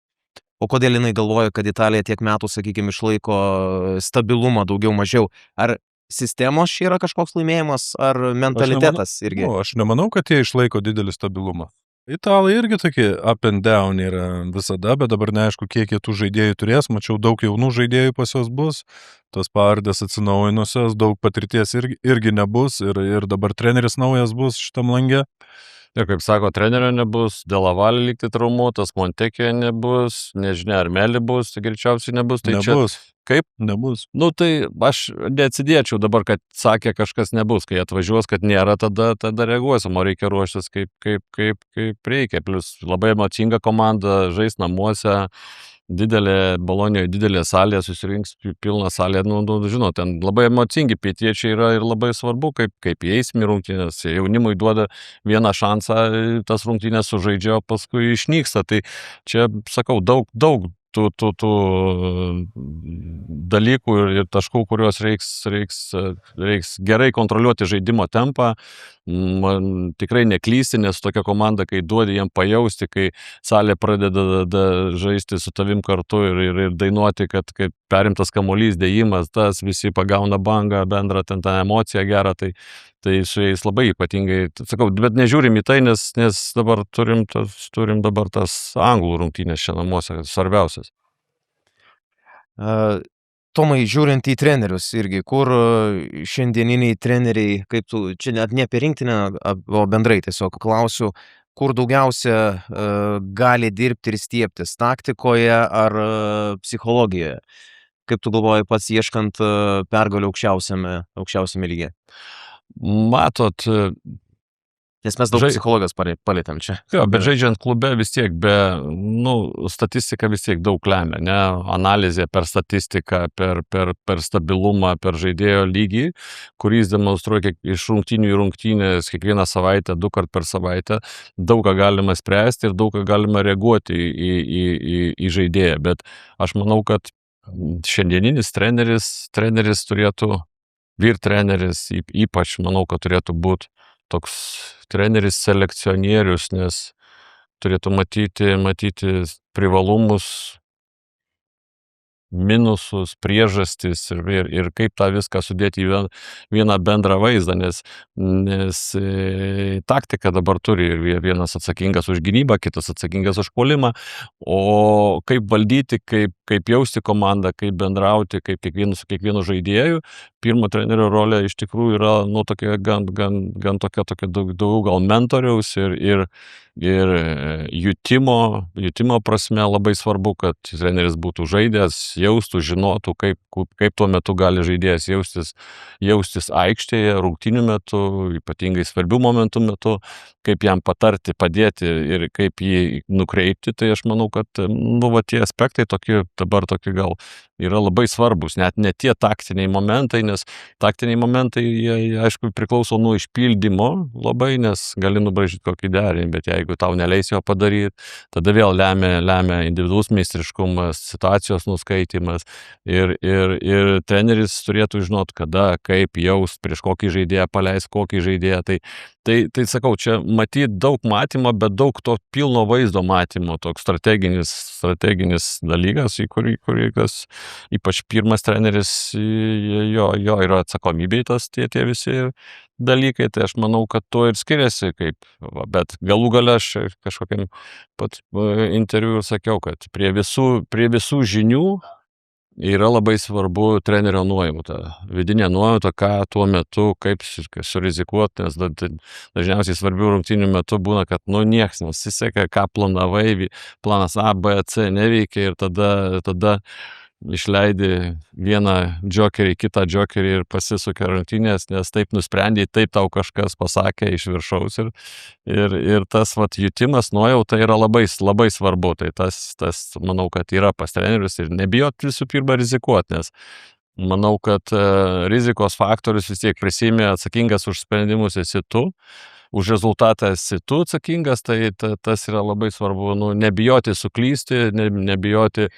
O kodėl jinai galvoja, kad Italija tiek metų, sakykime, išlaiko stabilumą daugiau mažiau? Ar sistemos čia yra kažkoks laimėjimas, ar mentalitetas irgi? Aš nemanau, kad jie išlaiko didelį stabilumą. Italai irgi tokie up and down yra visada, bet dabar neaišku, kiek jie tų žaidėjų turės. Mačiau, daug jaunų žaidėjų pas juos bus, tos pavardės atsinaujinusios, daug patirties irgi nebus ir dabar treneris naujas bus šitam lange. Ir kaip sako, trenerio nebus, Delavalį lygtai traumuotas, Montekio nebus, nežinia, ar Meli bus, tai greičiausiai nebus. Tai nebus. Kaip? Nebus. Tai aš neatsidėčiau dabar, kad sakė kažkas nebus, kai atvažiuos, kad nėra, tada reaguosim, o reikia ruoštis kaip reikia. Plius labai emocinga komanda, žais namuose, didelė Bolonijoje, didelė salė, susirinks pilna salė, žinot, ten labai emocingi pietiečiai yra ir labai svarbu, kaip įeisim į rungtynės, jaunimui duoda vieną šansą, tas rungtynės sužaidžia, o paskui išnyksta, tai čia, sakau, daug tų dalykų ir taškų, kuriuos reiks gerai kontroliuoti žaidimo tempą, tikrai neklysti, nes tokia komanda, kai duodi jiem pajausti, kai salė pradeda žaisti su tavim kartu ir dainuoti, kad perimtas kamuolys, dėjimas, tas visi pagauna bangą, bendrą ten tą emociją gerą, tai su jais labai ypatingai, sakau, bet nežiūrim į tai, nes dabar turim dabar tas anglų rungtynės čia namuose, svarbiausias. Tomai, žiūrint į trenerius irgi, kur šiandieniniai treneriai, kaip tu, čia net ne apie rinktinę, o bendrai tiesiog klausiu, kur daugiausia gali dirbti ir stiebtis, taktikoje ar psichologijoje? Kaip tu galvoji pats ieškant pergalių aukščiausiame lygyje? Matot, nes mes daug psichologijos palėtėm čia. Bet žaidžiant klube vis tiek, statistika vis tiek daug lemia, ne? Analizė per statistiką, per stabilumą, per žaidėjo lygį, kuris demonstruoja iš rungtynių į rungtynės kiekvieną savaitę, 2 kart per savaitę, daug ką galima spręsti ir daug ką galima reaguoti į žaidėją. Bet aš manau, kad šiandieninis treneris turėtų, treneris ypač, manau, kad turėtų būti toks treneris selekcionierius, nes turėtų matyti privalumus, minusus, priežastis ir kaip tą viską sudėti į vieną bendrą vaizdą, nes taktika dabar turi vienas atsakingas už gynybą, kitas atsakingas už puolimą, o kaip valdyti, kaip jausti komandą, kaip bendrauti, kaip su kiekvienu žaidėju, pirmo trenerio rolė iš tikrųjų yra tokia gan tokia daugiau gal mentoriaus ir jutimo prasme labai svarbu, kad treneris būtų žaidęs, jaustų, žinotų, kaip tuo metu gali žaidėjas jaustis aikštėje, rungtynių metu, ypatingai svarbių momentų metu, kaip jam patarti, padėti ir kaip jį nukreipti. Tai aš manau, kad tie aspektai dabar tokie gal yra labai svarbus, net ne tie taktiniai momentai, nes taktiniai momentai, jie aišku priklauso nuo išpildymo labai, nes gali nubraižyti kokį derinį, bet jeigu tau neleis jo padaryti, tada vėl lemia individualus meistriškumas, situacijos nuskaitimas ir treneris turėtų žinot, kada, kaip jaust, prieš kokį žaidėją paleis, kokį žaidėją. Tai sakau, čia matyti daug matymo, bet daug to pilno vaizdo matymo, toks strateginis dalykas, į kurį ypač pirmas treneris, jo yra atsakomybė tie visi dalykai, tai aš manau, kad to ir skiriasi, bet galų gale aš kažkokiam pat interviu sakiau, kad prie visų žinių yra labai svarbu trenerio nuojauta, vidinė nuojauta, ką tuo metu, kaip surizikuoti, nes dažniausiai svarbių rungtynių metu būna, kad nieks nesiseka, ką planavai, planas A, B, C neveikia ir tada išleidi vieną džokerį, kitą džokerį ir pasisukia rungtynės, nes taip nusprendė, taip tau kažkas pasakė iš viršaus ir tas jutimas, nuojauta yra labai svarbu, tai tas manau, kad yra pas trenerius ir nebijot visų pirma rizikuoti, nes manau, kad rizikos faktorius vis tiek prisimė atsakingas už sprendimus esi tu, už rezultatą esi tu atsakingas, tai tas yra labai svarbu, nebijoti suklysti, nebijoti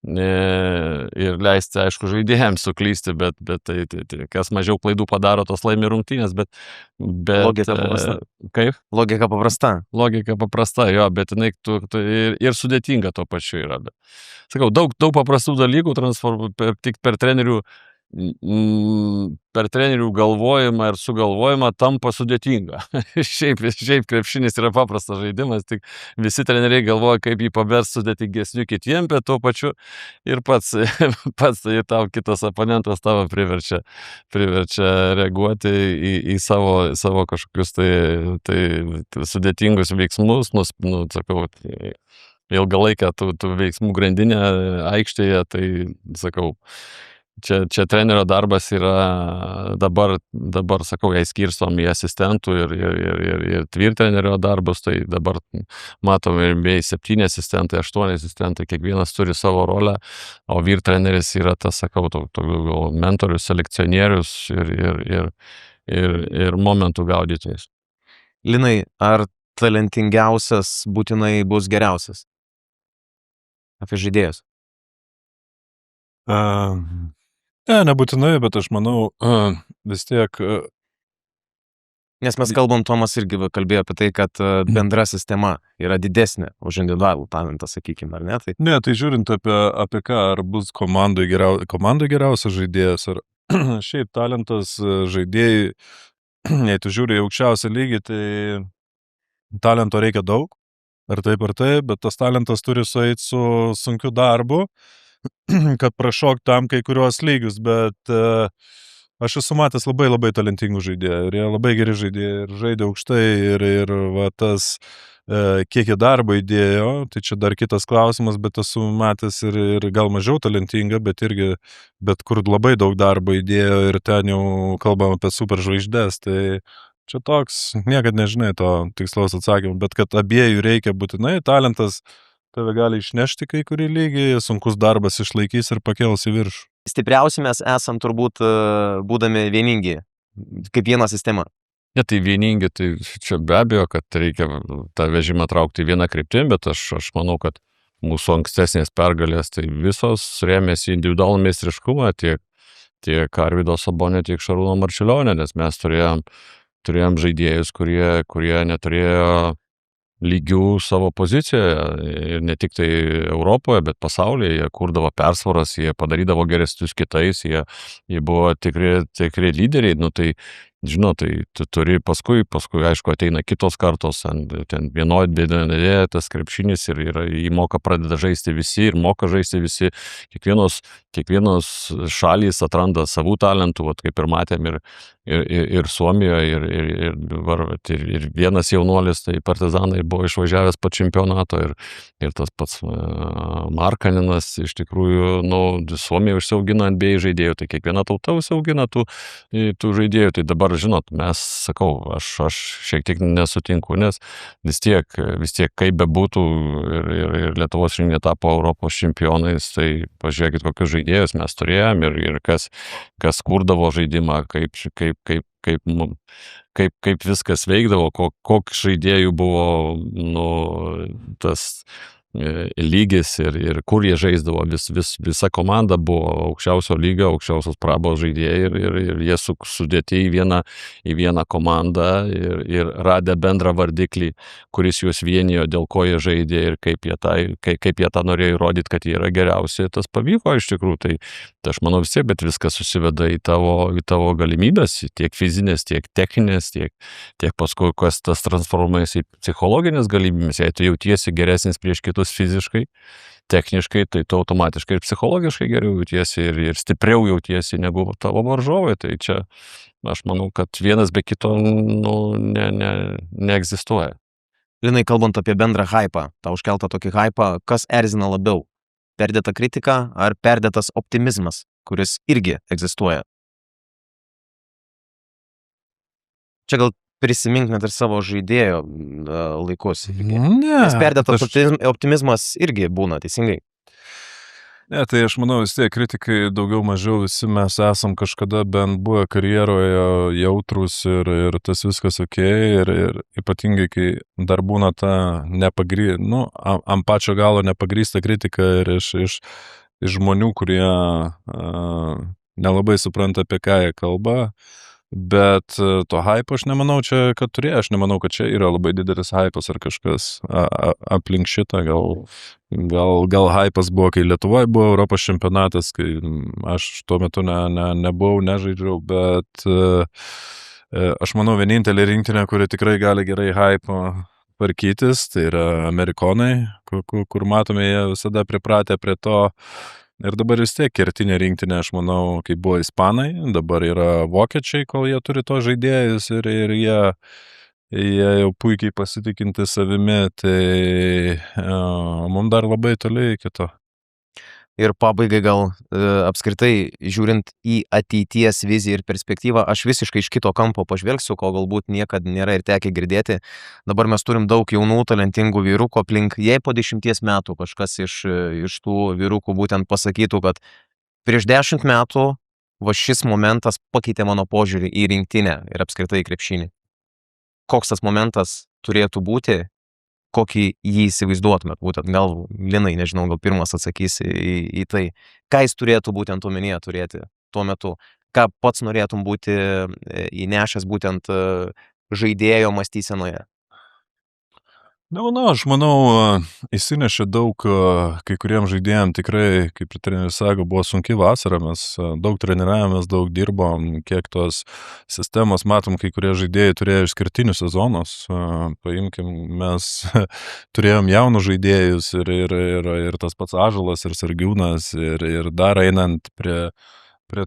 ir leisti, aišku, žaidėjams suklysti, bet tai kas mažiau klaidų padaro, tos laimi rungtynės, bet Logika paprasta. Kaip? Logika paprasta. Logika paprasta, jo, bet jinai ir sudėtinga tuo pačiu yra. Bet, sakau, daug paprastų dalykų tik per trenerių galvojimą ir sugalvojimą tampa sudėtinga. Šiaip krepšinis yra paprastas žaidimas, tik visi treneriai galvoja, kaip jį paversti sudėtingesniu kitiem, bet tuo pačiu ir pats tai tau kitas oponentas tavo priverčia reaguoti į savo kažkokius tai sudėtingus veiksmus, sakau, ilgalaikę tų veiksmų grandinę aikštėje, tai sakau, Čia trenerio darbas yra dabar sakau, jai skirstom į asistentų ir tvirtrenerio darbus, tai dabar matom ir bei 7 asistentai, 8 asistentai, kiekvienas turi savo rolę, o vyrtreneris yra tas, sakau, mentorius, selekcionierius ir momentų gaudytojas. Linai, ar talentingiausias būtinai bus geriausias? Apie žaidėjus. Nebūtinai, bet aš manau, vis tiek. Nes mes kalbam, Tomas irgi kalbėjo apie tai, kad bendra sistema yra didesnė už individualų talentą, sakykime, ar ne? Ne, tai žiūrint apie ką, ar bus komandai geriausias žaidėjas, ar šiaip talentas žaidėjai, jei tu žiūri į aukščiausią lygį, tai talento reikia daug, ar taip, bet tas talentas turi sueiti su sunkiu darbu, kad prašok tam kai kuriuos lygius, bet aš esu matęs labai talentingų žaidėjų ir jie labai geri žaidėjai ir žaidė aukštai ir tas kiek jie darbo įdėjo, tai čia dar kitas klausimas, bet esu matęs ir gal mažiau talentingą, bet kur labai daug darbo įdėjo ir ten jau kalbam apie superžvaigždės, tai čia toks, niekad nežinai to tikslaus atsakymą, bet kad abiejų reikia būtinai, talentas tave gali išnešti kai kurį lygį, sunkus darbas išlaikys ir pakels į viršų. Stipriausi mes esam turbūt būdami vieningi, kaip viena sistema. Ne, tai vieningi, tai čia be abejo, kad reikia tą vežimą traukti vieną kryptim, bet aš manau, kad mūsų ankstesnės pergalės, tai visos rėmėsi individualų meistriškumą, tiek Arvydo Sabonio, tiek Šarūno Marčiulionio, nes mes turėjom žaidėjus, kurie neturėjo lygių savo pozicijoje ir ne tik tai Europoje, bet pasaulyje, jie kurdavo persvaras, jie padarydavo geresnius kitais, jie buvo tikri lyderiai, tai žinau, tai tu turi paskui, aišku, ateina kitos kartos, ten vienodė tas krepšinis ir įmoka pradeda žaisti visi ir moka žaisti visi. Kiekvienos šalys atranda savų talentų, vat, kaip ir matėm ir Suomijoje, ir vienas jaunuolis, tai Partizanai buvo išvažiavęs po čempionato ir tas pats Markaninas, iš tikrųjų, Suomija užsiaugina NBA žaidėjų, tai kiekviena tauta užsiaugina tų žaidėjų, tai dabar, žinot, aš šiek tiek nesutinku, nes vis tiek kaip bebūtų ir Lietuvos rinktinė tapo Europos čempionais, tai pažiūrėkit, kokius žaidėjus mes turėjom ir kas kurdavo žaidimą, kaip viskas veikdavo, koks žaidėjų buvo, tas lygis ir kur jie žaisdavo, visa komanda buvo aukščiausio lygio, aukščiausios prabos žaidėjai ir jie sudėti į vieną komandą ir radę bendrą vardiklį, kuris juos vienijo, dėl ko jie žaidė ir kaip jie tą norėjo įrodyti, kad jie yra geriausi, tas pavyko iš tikrųjų, tai aš manau vis tiek, bet viskas susiveda į tavo galimybės, tiek fizinės, tiek techninės, tiek paskui, kas tas transformuojasi į psichologinės galimybės, jei tu jautiesi geresnis prieš kitus fiziškai, techniškai, tai tu automatiškai ir psichologiškai geriau jautiesi ir stipriau jautiesi negu tavo varžovai, tai čia aš manau, kad vienas be kito neegzistuoja. Linai, kalbant apie bendrą hypą, tau užkeltą tokį hypą, kas erzina labiau? Perdėta kritika ar perdėtas optimizmas, kuris irgi egzistuoja? Čia gal prisimink net ir savo žaidėjo laikus. Nes perdėtas optimizmas irgi būna, teisingai? Ne, tai aš manau vis tiek kritikai daugiau mažiau visi mes esam kažkada bent buvę karjeroje jautrus ir tas viskas okei, ir ypatingai, kai dar būna ta ant pačio galo nepagrįsta kritika ir iš žmonių, kurie nelabai supranta, apie ką jie kalba. Bet to hypo aš nemanau čia, kad turėjo, aš nemanau, kad čia yra labai didelis hypas ar kažkas aplink šitą, gal hypas buvo, kai Lietuvoje buvo Europos čempionatas, kai aš tuo metu nebuvau, nežaidžiau, bet aš manau vienintelė rinktinė, kuri tikrai gali gerai hypo tvarkytis, tai yra amerikonai, kur matome, jie visada pripratę prie to. Ir dabar vis tiek kertinė rinktinė, aš manau, kaip buvo ispanai, dabar yra vokiečiai, kol jie turi to žaidėjus ir jie jau puikiai pasitikinti savimi, tai mums dar labai toli iki to. Ir pabaigai gal apskritai, žiūrint į ateities viziją ir perspektyvą, aš visiškai iš kito kampo pažvelgsiu, ko galbūt niekada nėra ir tekę girdėti. Dabar mes turim daug jaunų, talentingų vyrukų aplink. Jei po 10 metų kažkas iš tų vyrukų būtent pasakytų, kad prieš 10 metų va šis momentas pakeitė mano požiūrį į rinktinę ir apskritai į krepšinį. Koks tas momentas turėtų būti? Kokį jį įsivaizduotumėt, būtent gal Linai, nežinau, gal pirmas atsakys į tai, ką jis turėtų būtent omenyje turėti tuo metu, ką pats norėtum būti įnešęs būtent žaidėjo mąstysenoje. Aš manau, įsinešė daug, kai kuriems žaidėjams tikrai, kaip ir treneris sako, buvo sunki vasara, mes daug treniravomės, daug dirbom, kiek tos sistemos matom, kai kurie žaidėjai turėjo išskirtinius sezonus, paimkim, mes turėjom jaunus žaidėjus ir tas pats Ąžuolas ir Sargiūnas ir dar einant prie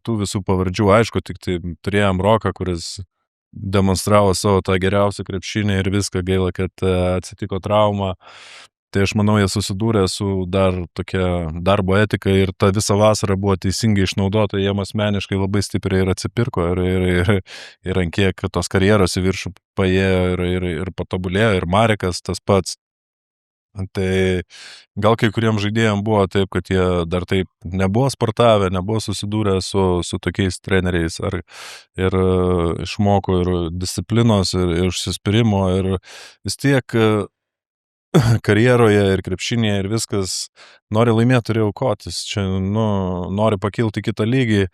tų visų pavardžių, aišku, tik tai turėjom Roką, kuris demonstravo savo tą geriausią krepšinį ir viską, gaila, kad atsitiko trauma. Tai aš manau, jie susidūrė su dar tokia darbo etika ir ta visa vasara buvo teisingai išnaudota, jiem asmeniškai labai stipriai ir atsipirko ir ant kiek tos karjeros į viršų paėjo ir patobulėjo ir Marekas tas pats. Tai gal kai kuriems žaidėjams buvo taip, kad jie dar taip nebuvo sportavę, nebuvo susidūrę su tokiais treneriais ir išmoko ir disciplinos, ir užsispyrimo, ir vis tiek karjeroje ir krepšinėje ir viskas nori laimėti, turi aukotis. Čia, nori pakilti kitą lygį,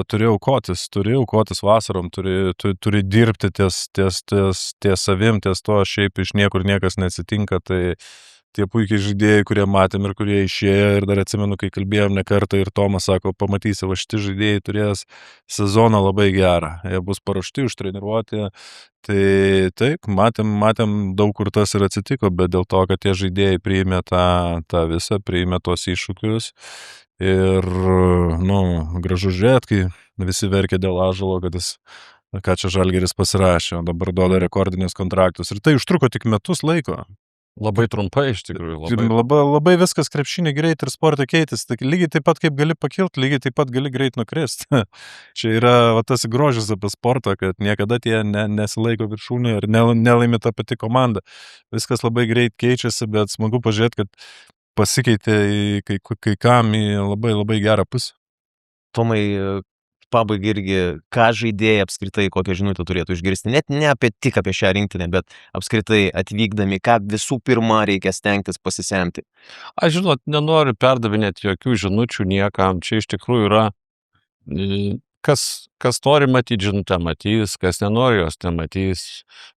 turi aukotis vasarom, turi dirbti ties savim, ties to, šiaip iš niekur niekas neatsitinka, tai tie puikiai žaidėjai, kurie matėm ir kurie išėjo, ir dar atsimenu, kai kalbėjom ne kartą ir Tomas sako, pamatysi, va šitie žaidėjai turės sezoną labai gerą, jie bus paruošti, užtreniruoti, tai taip, matėm daug kur tas ir atsitiko, bet dėl to, kad tie žaidėjai priėmė tą visą, priėmė tuos iššūkius ir, gražu žiūrėti, kai visi verkė dėl Ąžuolo, kad jis ką čia Žalgiris pasirašė, o dabar duoda rekordinius kontraktus. Ir tai užtruko tik metus laiko. Labai trumpai iš tikrųjų. Labai viskas krepšinį greit ir sportą keitis. Tai lygiai taip pat kaip gali pakilti, lygiai taip pat gali greit nukristi. Čia yra tas grožis apie sportą, kad niekada tie nesilaiko viršūnė ir nelaimi ta pati komanda. Viskas labai greit keičiasi, bet smagu pažiūrėti, kad pasikeitė kai kam į labai labai gerą pusę. Tomai, pabaigai irgi, ką žaidėjai apskritai, kokią žinutę turėtų išgirsti, net ne tik apie šią rinktinę, bet apskritai atvykdami, ką visų pirma reikia stengtis pasisemti. Aš nenoriu perdavinėti jokių žinučių niekam, čia iš tikrųjų yra, kas nori matyti žinutę matys, kas nenori jos nematys.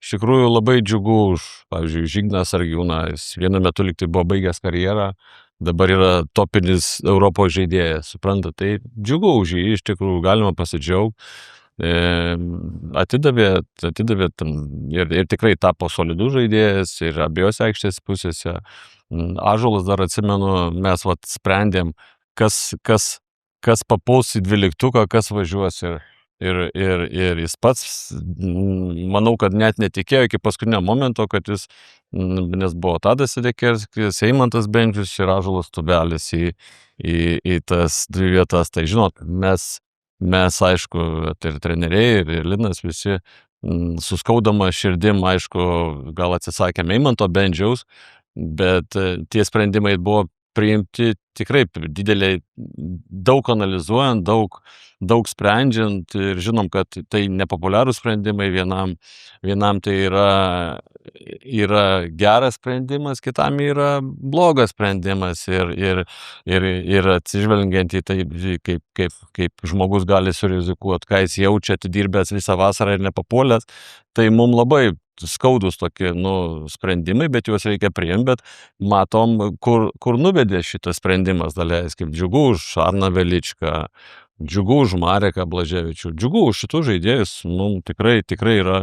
Iš tikrųjų labai džiugu už, pavyzdžiui, Žignas Sargiūnas, vienu metu lyg tai buvo baigęs karjerą, dabar yra topinis Europos žaidėjas, supranta, tai džiugu už jį, iš tikrųjų galima pasidžiaugti. Atidavė ir tikrai tapo solidus žaidėjas ir abiejose aikštės pusėse. Ąžuolas dar atsimenu, mes sprendėm, kas papuls į 12, kas važiuos ir jis pats, manau, kad net netikėjo iki paskutinio momento, kad jis, nes buvo Tadas Sedekerskis, Eimantas Bendžius ir Ąžuolas Tubelis į tas 2 vietas. Tai žinot, mes aišku, ir treneriai, ir Linas visi suskaudama širdim, aišku, gal atsisakėm Eimanto Bendžiaus, bet tie sprendimai buvo priimti tikrai dideliai, daug analizuojant, daug sprendžiant ir žinom, kad tai nepopuliarūs sprendimai, vienam tai yra geras sprendimas, kitam yra blogas sprendimas ir atsižvelgiant į tai, kaip žmogus gali surizikuoti, ką jis jaučia atidirbęs visą vasarą ir nepapuolęs, tai mums labai skaudus tokie, sprendimai, bet juos reikia priimti, bet matom, kur nuvedė šitas sprendimas, daleiskim, džiugu už Arną Veličką, džiugu už Mareką Blaževičių, džiugu už šitų žaidėjus, tikrai yra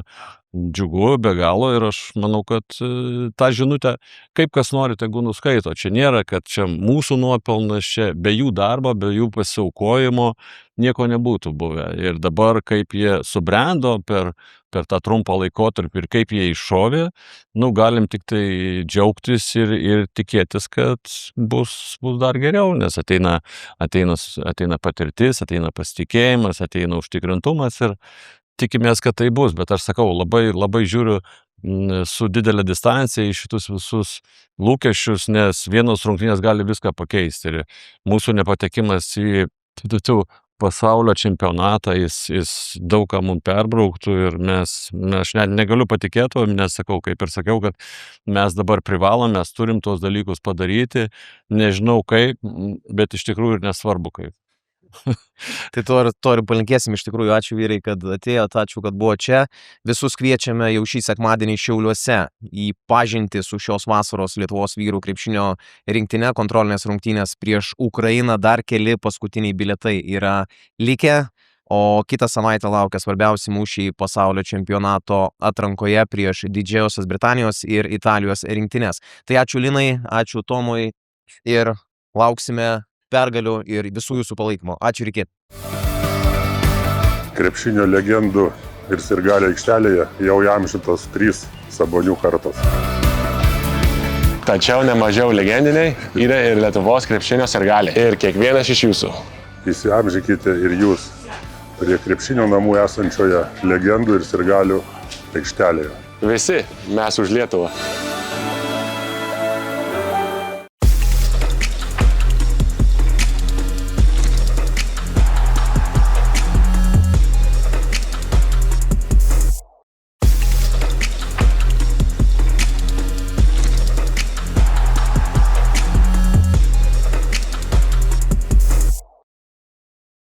džiugu be galo ir aš manau, kad tą žinutę, kaip kas nori, tegu nuskaito. Čia nėra, kad čia mūsų nuopelnas, čia be jų darbo, be jų pasiaukojimo nieko nebūtų buvę. Ir dabar, kaip jie subrendo per tą trumpą laikotarpį ir kaip jie iššovė, galim tik tai džiaugtis ir tikėtis, kad bus dar geriau, nes ateina patirtis, ateina pasitikėjimas, ateina užtikrintumas ir tikimės, kad tai bus, bet aš sakau, labai, labai žiūriu su didelė distancija į šitus visus lūkesčius, nes vienos rungtynės gali viską pakeisti ir mūsų nepatekimas į pasaulio čempionatą, jis daug ką mums perbrauktų ir aš net negaliu patikėti, nes sakau, kaip ir sakiau, kad mes dabar privalom, mes turim tuos dalykus padaryti, nežinau kaip, bet iš tikrųjų ir nesvarbu kaip. Tai to ir palinkėsim, iš tikrųjų, ačiū vyrai, kad atėjot, ačiū, kad buvo čia. Visus kviečiame jau šį sekmadienį Šiauliuose į pažintį su šios vasaros Lietuvos vyrų krepšinio rinktine, kontrolinės rungtynės prieš Ukrainą, dar keli paskutiniai bilietai yra likę, o kitą savaitę laukia svarbiausi mūšiai pasaulio čempionato atrankoje prieš Didžiosios Britanijos ir Italijos rinktines. Tai ačiū Linai, ačiū Tomui ir lauksime pergalių ir visų jūsų palaikymo. Ačiū ir iki. Krepšinio legendų ir sirgalių aikštelėje jau įamžintos 3 Sabonių kartos. Tačiau nemažiau legendiniai yra ir Lietuvos krepšinio sirgaliai. Ir kiekvienas iš jūsų. Įsiamžinkite ir jūs prie krepšinio namų esančioje legendų ir sirgalių aikštelėje. Visi mes už Lietuvą.